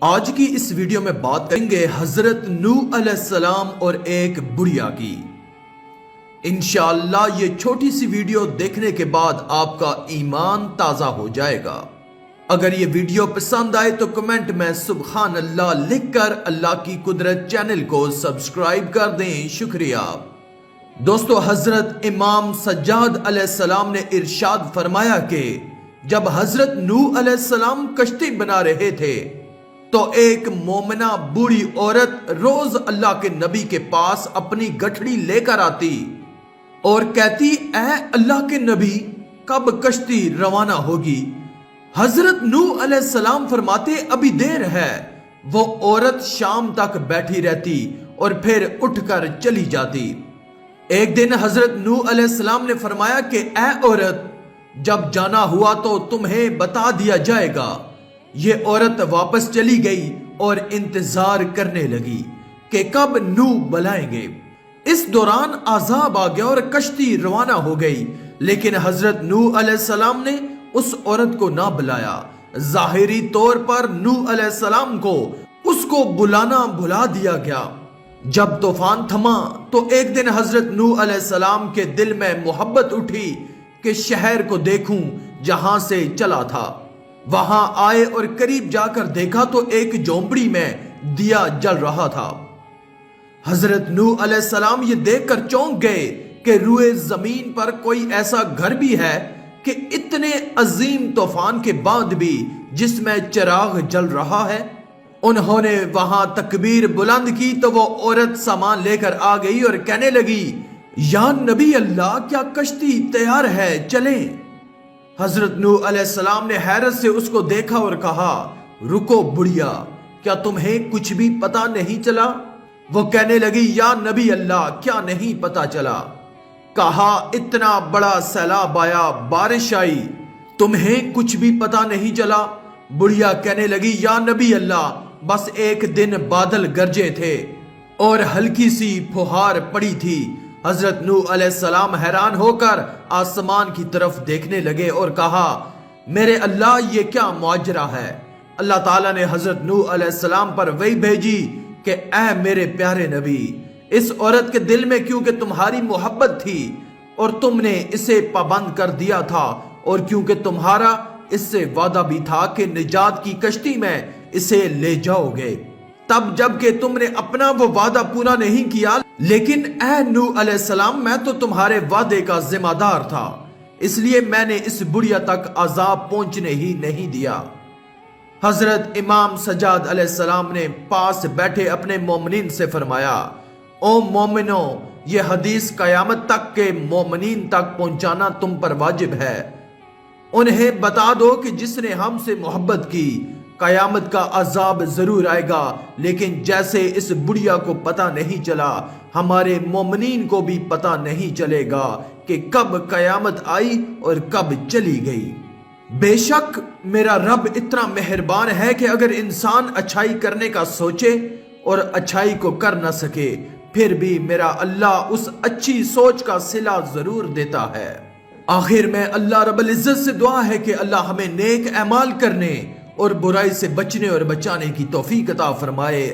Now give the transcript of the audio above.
آج کی اس ویڈیو میں بات کریں گے حضرت نوح علیہ السلام اور ایک بڑھیا کی۔ انشاءاللہ یہ چھوٹی سی ویڈیو دیکھنے کے بعد آپ کا ایمان تازہ ہو جائے گا۔ اگر یہ ویڈیو پسند آئے تو کمنٹ میں سبحان اللہ لکھ کر اللہ کی قدرت چینل کو سبسکرائب کر دیں، شکریہ۔ دوستو، حضرت امام سجاد علیہ السلام نے ارشاد فرمایا کہ جب حضرت نوح علیہ السلام کشتی بنا رہے تھے تو ایک مومنہ بوڑھی عورت روز اللہ کے نبی کے پاس اپنی گٹھڑی لے کر آتی اور کہتی، اے اللہ کے نبی، کب کشتی روانہ ہوگی؟ حضرت نوح علیہ السلام فرماتے، ابھی دیر ہے۔ وہ عورت شام تک بیٹھی رہتی اور پھر اٹھ کر چلی جاتی۔ ایک دن حضرت نوح علیہ السلام نے فرمایا کہ اے عورت، جب جانا ہوا تو تمہیں بتا دیا جائے گا۔ یہ عورت واپس چلی گئی اور انتظار کرنے لگی کہ کب نوح بلائیں گے۔ اس دوران عذاب آ گیا اور کشتی روانہ ہو گئی، لیکن حضرت نوح علیہ السلام نے اس عورت کو نہ بلایا۔ ظاہری طور پر نوح علیہ السلام کو اس کو بلانا بھلا دیا گیا۔ جب طوفان تھما تو ایک دن حضرت نوح علیہ السلام کے دل میں محبت اٹھی کہ شہر کو دیکھوں جہاں سے چلا تھا۔ وہاں آئے اور قریب جا کر دیکھا تو ایک جھونپڑی میں دیا جل رہا تھا۔ حضرت نوح علیہ السلام یہ دیکھ کر چونک گئے کہ روئے زمین پر کوئی ایسا گھر بھی ہے کہ اتنے عظیم طوفان کے بعد بھی جس میں چراغ جل رہا ہے۔ انہوں نے وہاں تکبیر بلند کی تو وہ عورت سامان لے کر آ گئی اور کہنے لگی، یا نبی اللہ، کیا کشتی تیار ہے؟ چلیں۔ حضرت نوح علیہ السلام نے حیرت سے اس کو دیکھا اور کہا، رکو بڑھیا، کیا تمہیں کچھ بھی پتا نہیں چلا؟ وہ کہنے لگی، یا نبی اللہ، کیا نہیں پتا چلا؟ کہا، اتنا بڑا سیلاب آیا، بارش آئی، تمہیں کچھ بھی پتا نہیں چلا؟ بڑھیا کہنے لگی، یا نبی اللہ، بس ایک دن بادل گرجے تھے اور ہلکی سی پھوہار پڑی تھی۔ حضرت نوح علیہ السلام حیران ہو کر آسمان کی طرف دیکھنے لگے اور کہا، میرے اللہ، یہ کیا ماجرا ہے؟ اللہ تعالیٰ نے حضرت نوح علیہ السلام پر وحی بھیجی کہ اے میرے پیارے نبی، اس عورت کے دل میں کیونکہ تمہاری محبت تھی اور تم نے اسے پابند کر دیا تھا، اور کیونکہ تمہارا اس سے وعدہ بھی تھا کہ نجات کی کشتی میں اسے لے جاؤ گے، تب جب کہ تم نے اپنا وہ وعدہ پورا نہیں کیا، لیکن اے نوح علیہ السلام، میں تو تمہارے وعدے کا ذمہ دار تھا، اس لیے میں نے اس بڑھیا تک عذاب پہنچنے ہی نہیں دیا۔ حضرت امام سجاد علیہ السلام نے پاس بیٹھے اپنے مومنین سے فرمایا، او مومنو، یہ حدیث قیامت تک کے مومنین تک پہنچانا تم پر واجب ہے۔ انہیں بتا دو کہ جس نے ہم سے محبت کی، قیامت کا عذاب ضرور آئے گا، لیکن جیسے اس بڑھیا کو پتہ نہیں چلا، ہمارے مومنین کو بھی پتہ نہیں چلے گا کہ کب قیامت آئی اور کب چلی گئی۔ بے شک میرا رب اتنا مہربان ہے کہ اگر انسان اچھائی کرنے کا سوچے اور اچھائی کو کر نہ سکے، پھر بھی میرا اللہ اس اچھی سوچ کا صلہ ضرور دیتا ہے۔ آخر میں اللہ رب العزت سے دعا ہے کہ اللہ ہمیں نیک اعمال کرنے اور برائی سے بچنے اور بچانے کی توفیق عطا فرمائے۔